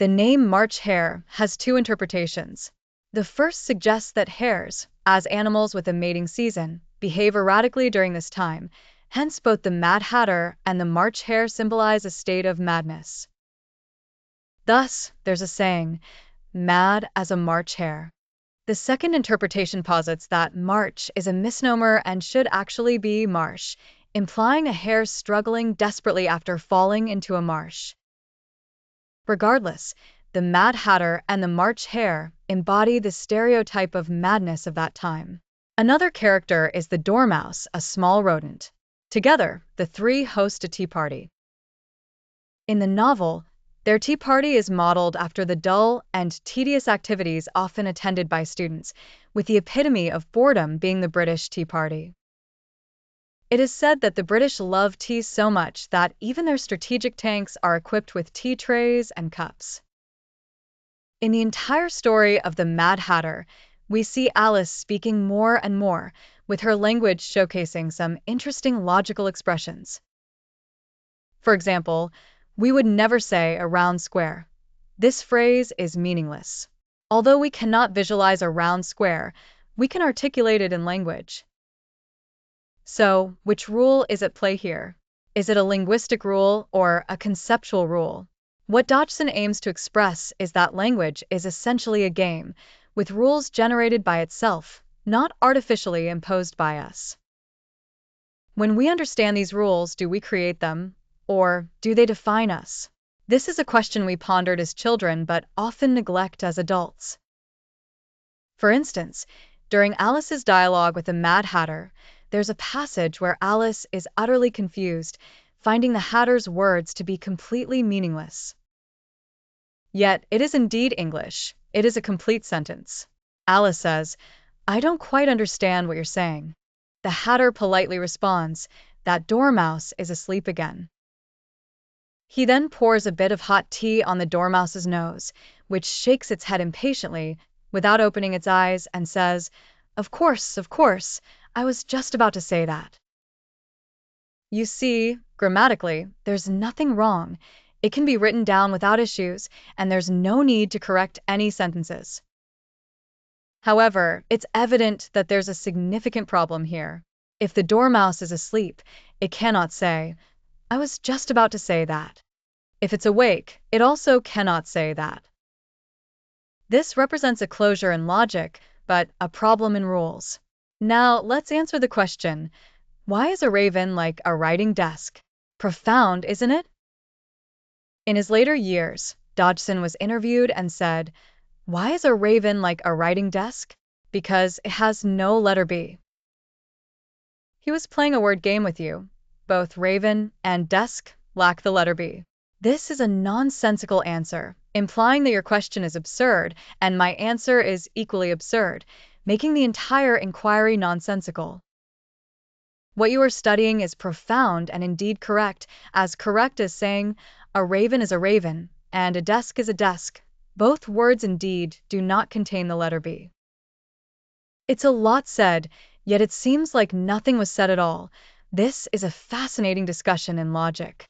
The name March Hare has two interpretations. The first suggests that hares, as animals with a mating season, behave erratically during this time, hence both the Mad Hatter and the March Hare symbolize a state of madness. Thus, there's a saying, mad as a March hare. The second interpretation posits that March is a misnomer and should actually be marsh, implying a hare struggling desperately after falling into a marsh. Regardless, the Mad Hatter and the March Hare embody the stereotype of madness of that time. Another character is the Dormouse, a small rodent. Together, the three host a tea party. In the novel, their tea party is modeled after the dull and tedious activities often attended by students, with the epitome of boredom being the British tea party. It is said that the British love tea so much that even their strategic tanks are equipped with tea trays and cups. In the entire story of the Mad Hatter, we see Alice speaking more and more, with her language showcasing some interesting logical expressions. For example, we would never say a round square. This phrase is meaningless. Although we cannot visualize a round square, we can articulate it in language. So, which rule is at play here? Is it a linguistic rule or a conceptual rule? What Dodgson aims to express is that language is essentially a game, with rules generated by itself, not artificially imposed by us. When we understand these rules, do we create them, or do they define us? This is a question we pondered as children but often neglect as adults. For instance, during Alice's dialogue with the Mad Hatter, there's a passage where Alice is utterly confused, finding the Hatter's words to be completely meaningless. Yet, it is indeed English. It is a complete sentence. Alice says, "I don't quite understand what you're saying." The Hatter politely responds, "That Dormouse is asleep again." He then pours a bit of hot tea on the Dormouse's nose, which shakes its head impatiently, without opening its eyes, and says, of course, I was just about to say that." You see, grammatically, there's nothing wrong. It can be written down without issues, and there's no need to correct any sentences. However, it's evident that there's a significant problem here. If the Dormouse is asleep, it cannot say, "I was just about to say that." If it's awake, it also cannot say that. This represents a closure in logic, but a problem in rules. Now, let's answer the question, why is a raven like a writing desk? Profound, isn't it? In his later years, Dodgson was interviewed and said, "Why is a raven like a writing desk? Because it has no letter B." He was playing a word game with you. Both raven and desk lack the letter B. This is a nonsensical answer, implying that your question is absurd, and my answer is equally absurd, making the entire inquiry nonsensical. What you are studying is profound and indeed correct as saying a raven is a raven and a desk is a desk. Both words indeed do not contain the letter B. It's a lot said, yet it seems like nothing was said at all. This is a fascinating discussion in logic.